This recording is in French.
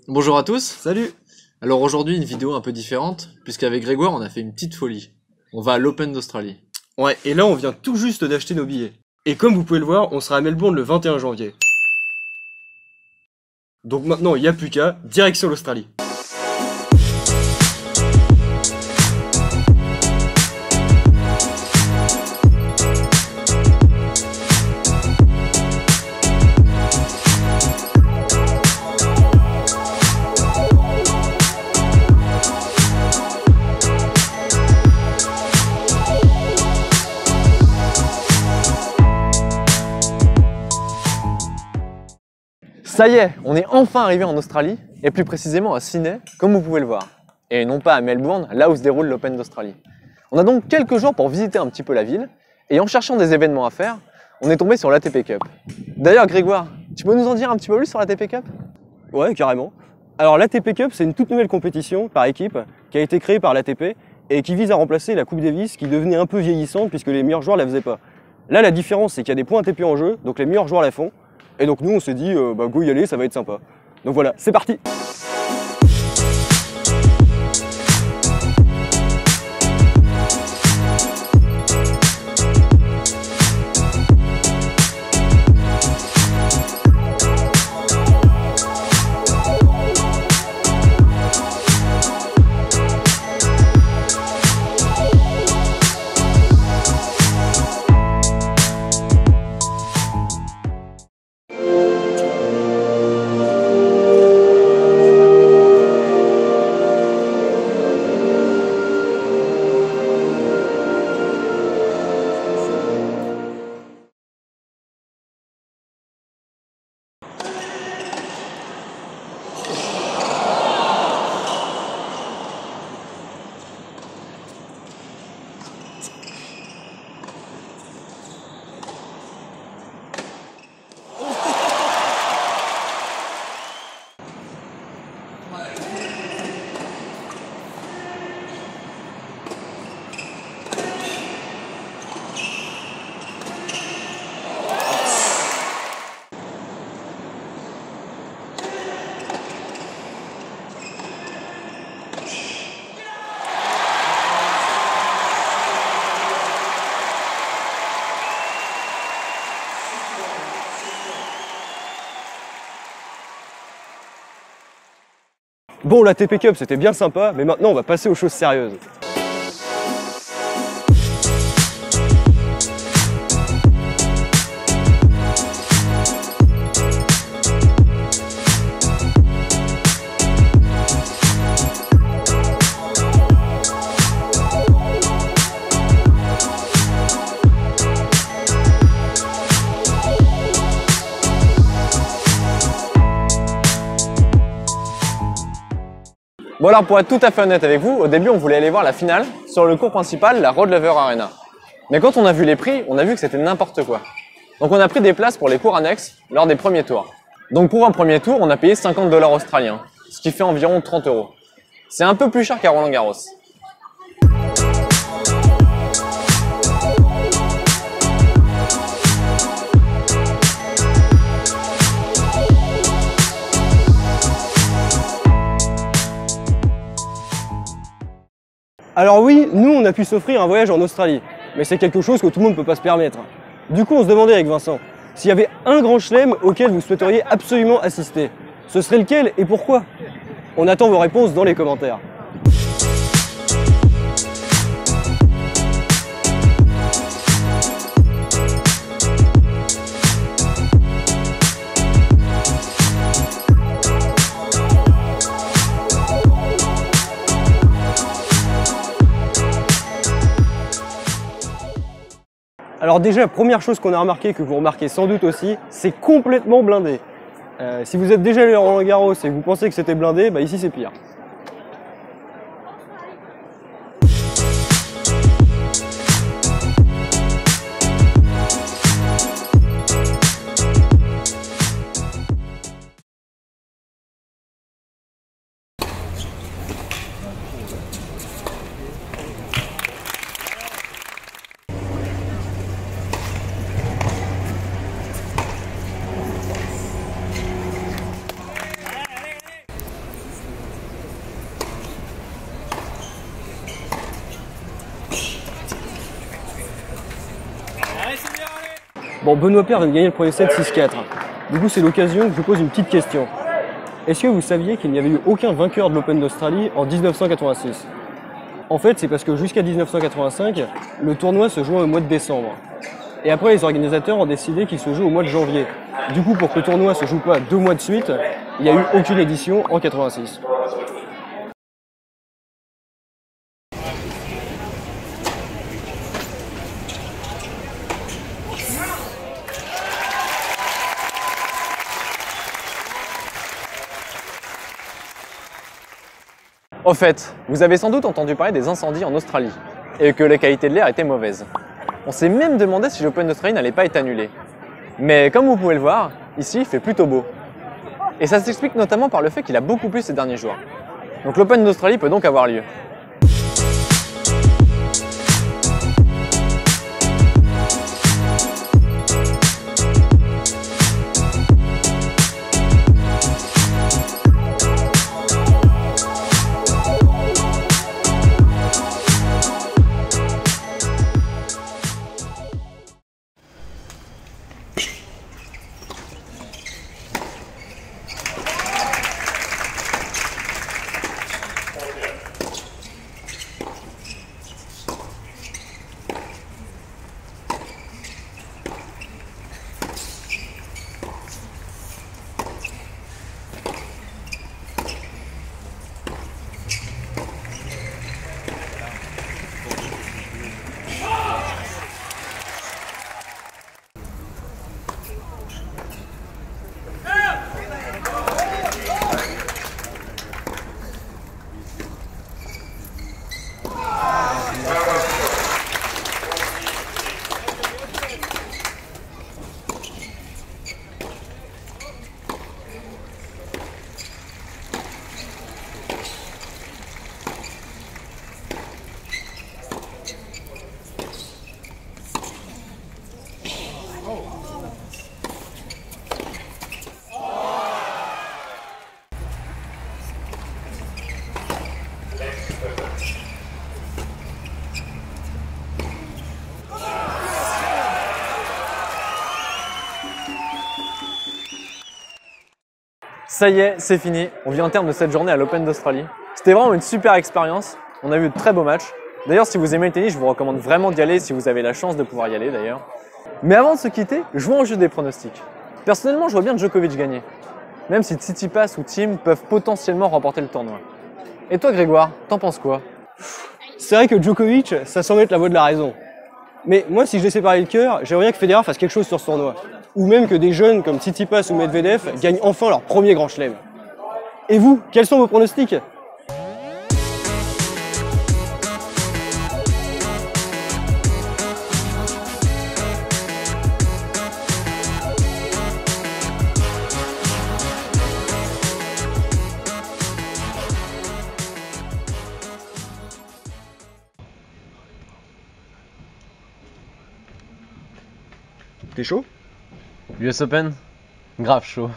Bonjour à tous. Salut! Alors aujourd'hui une vidéo un peu différente, puisqu'avec Grégoire on a fait une petite folie. On va à l'Open d'Australie. Ouais, et là on vient tout juste d'acheter nos billets. Et comme vous pouvez le voir, on sera à Melbourne le 21 janvier. Donc maintenant, il n'y a plus qu'à, direction l'Australie. Ça y est, on est enfin arrivé en Australie, et plus précisément à Sydney, comme vous pouvez le voir. Et non pas à Melbourne, là où se déroule l'Open d'Australie. On a donc quelques jours pour visiter un petit peu la ville, et en cherchant des événements à faire, on est tombé sur l'ATP Cup. D'ailleurs Grégoire, tu peux nous en dire un petit peu plus sur l'ATP Cup? Ouais, carrément. Alors l'ATP Cup, c'est une toute nouvelle compétition par équipe qui a été créée par l'ATP et qui vise à remplacer la Coupe Davis qui devenait un peu vieillissante puisque les meilleurs joueurs la faisaient pas. Là, la différence, c'est qu'il y a des points ATP en jeu, donc les meilleurs joueurs la font. Et donc nous, on s'est dit, go y aller, ça va être sympa. Donc voilà, c'est parti! Bon, la l'ATP Cup c'était bien sympa, mais maintenant on va passer aux choses sérieuses. Bon alors pour être tout à fait honnête avec vous, au début on voulait aller voir la finale sur le cours principal, la Rod Laver Arena. Mais quand on a vu les prix, on a vu que c'était n'importe quoi. Donc on a pris des places pour les cours annexes lors des premiers tours. Donc pour un premier tour, on a payé 50 $ australiens, ce qui fait environ 30 €. C'est un peu plus cher qu'à Roland Garros. Alors oui, nous on a pu s'offrir un voyage en Australie, mais c'est quelque chose que tout le monde ne peut pas se permettre. Du coup on se demandait avec Vincent, s'il y avait un grand chelem auquel vous souhaiteriez absolument assister, ce serait lequel et pourquoi? On attend vos réponses dans les commentaires. Alors déjà, la première chose qu'on a remarqué, que vous remarquez sans doute aussi, c'est complètement blindé. Si vous êtes déjà allé à Roland Garros et que vous pensez que c'était blindé, bah ici c'est pire. Bon, Benoît Paire vient de gagner le premier set 6-4. Du coup, c'est l'occasion que je vous pose une petite question. Est-ce que vous saviez qu'il n'y avait eu aucun vainqueur de l'Open d'Australie en 1986? En fait, c'est parce que jusqu'à 1985, le tournoi se jouait au mois de décembre. Et après, les organisateurs ont décidé qu'il se joue au mois de janvier. Du coup, pour que le tournoi se joue pas 2 mois de suite, il n'y a eu aucune édition en 86. Au fait, vous avez sans doute entendu parler des incendies en Australie et que la qualité de l'air était mauvaise. On s'est même demandé si l'Open d'Australie n'allait pas être annulé. Mais comme vous pouvez le voir, ici il fait plutôt beau. Et ça s'explique notamment par le fait qu'il a beaucoup plu ces derniers jours. Donc l'Open d'Australie peut donc avoir lieu. Ça y est, c'est fini. On vient en terme de cette journée à l'Open d'Australie. C'était vraiment une super expérience. On a vu de très beaux matchs. D'ailleurs, si vous aimez le tennis, je vous recommande vraiment d'y aller si vous avez la chance de pouvoir y aller d'ailleurs. Mais avant de se quitter, jouons au jeu des pronostics. Personnellement, je vois bien Djokovic gagner. Même si Tsitsipas ou Thiem peuvent potentiellement remporter le tournoi. Et toi Grégoire, t'en penses quoi? C'est vrai que Djokovic, ça semble être la voie de la raison. Mais moi, si je laissais parler le cœur, j'aimerais bien que Federer fasse quelque chose sur ce tournoi. Ou même que des jeunes comme Tsitsipas ou Medvedev gagnent enfin leur premier grand chelem. Et vous, quels sont vos pronostics? T'es chaud? US Open? Grave chaud.